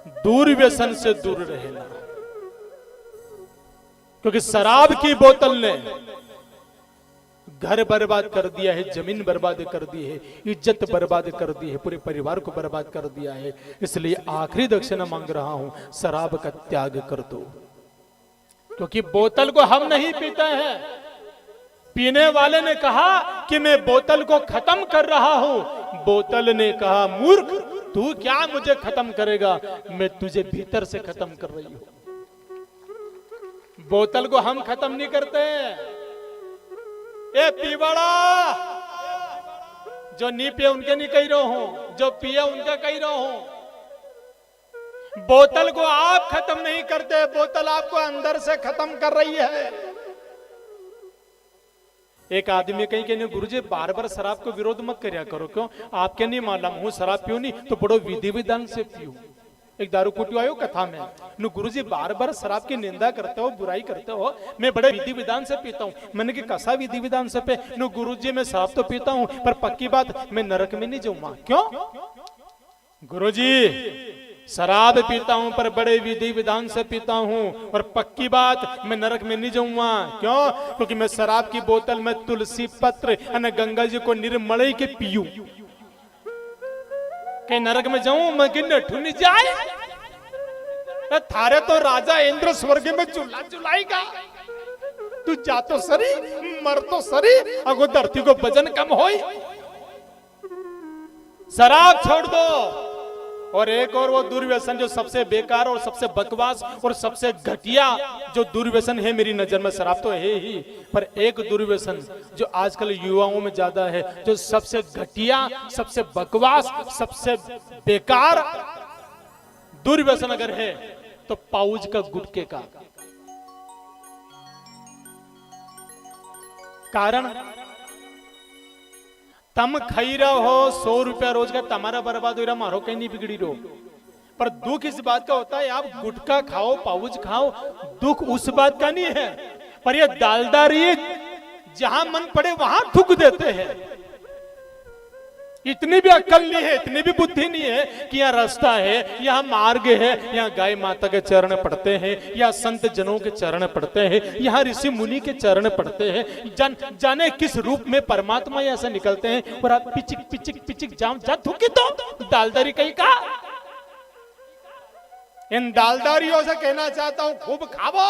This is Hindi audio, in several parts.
दूर व्यसन से दूर रहना, क्योंकि शराब की बोतल ने घर बर्बाद कर दिया है, जमीन बर्बाद कर दी है, इज्जत बर्बाद कर दी है, पूरे परिवार को बर्बाद कर दिया है। इसलिए आखिरी दक्षिणा मांग रहा हूं, शराब का त्याग कर दो। क्योंकि बोतल को हम नहीं पीते हैं। पीने वाले ने कहा कि मैं बोतल को खत्म कर रहा हूं, बोतल ने कहा मूर्ख, तू क्या मुझे खत्म करेगा, मैं तुझे भीतर से खत्म कर रही हूं। बोतल को हम खत्म नहीं करते। ए पीवाड़ा, जो नहीं पिए उनके नहीं कह रहा हूं, जो पिए उनका कह रहा हूं। बोतल को आप खत्म नहीं करते, बोतल आपको अंदर से खत्म कर रही है। एक आदमी कहीं कहने, गुरुजी बार बार शराब को विरोध मत करिया करो, क्यों आपके नहीं मालूम हूं शराब पियो नहीं तो बड़ो विधि विधान से पियो। एक दारू कुटी आयो कथा में, नु गुरुजी बार बार शराब की निंदा करते हो, बुराई करते हो, मैं बड़े विधि विधान से पीता हूँ। मैंने कि कैसा विधि विधान से पे? नु गुरुजी मैं शराब तो पीता हूँ, पर पक्की बात मैं नरक में नहीं जाऊंगा। क्यों? गुरुजी शराब पीता हूं पर बड़े विधि विधान से पीता हूं, और पक्की बात मैं नरक में नहीं जाऊंगा। क्यों? क्योंकि मैं शराब की बोतल में तुलसी पत्र और गंगा जी को निर्मल के पीयूं। के नरक में जाऊं मैं कि नठू नहीं जाए? थारे तो राजा इंद्र स्वर्ग में चूल्हा चुलाएगा, तू जा तो सरी, मर तो सरी, अगो धरती को वजन कम होई। शराब छोड़ दो। और एक और वो दुर्व्यसन जो सबसे बेकार और सबसे बकवास और सबसे घटिया जो दुर्व्यसन है मेरी नजर में, शराब तो है ही, पर एक दुर्व्यसन जो आजकल युवाओं में ज्यादा है, जो सबसे घटिया, सबसे बकवास, सबसे बेकार दुर्व्यसन अगर है तो पाउच का गुटके का। कारण तम खाई रहा हो 100 रुपया रोज का, तुम्हारा बर्बाद हो रहा, मारो कहीं नहीं बिगड़ी रहो। पर दुख इस बात का होता है आप गुटखा खाओ, पाउच खाओ, दुख उस बात का नहीं है। पर ये दालदारी जहां मन पड़े वहां थूक देते हैं। इतनी भी अक्ल नहीं है, इतनी भी बुद्धि नहीं है कि यहाँ रास्ता है, यहाँ मार्ग है, यहाँ गाय माता के चरण पड़ते हैं, यहाँ संत जनों के चरण पड़ते हैं, यहाँ ऋषि मुनि के चरण पड़ते हैं। जाने किस रूप में परमात्मा यहाँ से निकलते हैं, और आप पिचिक पिचिक पिचिक जाम जा थूकी तो दालदारी कहीं का। इन दालदारियों से कहना चाहता हूं खूब खावो,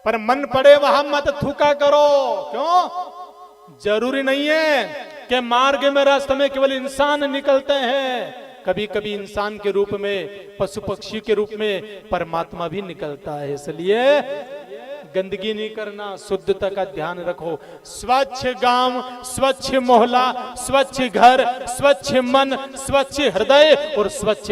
पर मन पड़े वहां मत थूका करो। क्यों? जरूरी नहीं है कि मार्ग में रास्ते में केवल इंसान निकलते हैं, कभी कभी इंसान के रूप में, पशु पक्षी के रूप में परमात्मा भी निकलता है। इसलिए गंदगी नहीं करना, शुद्धता का ध्यान रखो। स्वच्छ गांव, स्वच्छ मोहल्ला, स्वच्छ घर, स्वच्छ मन, स्वच्छ हृदय और स्वच्छ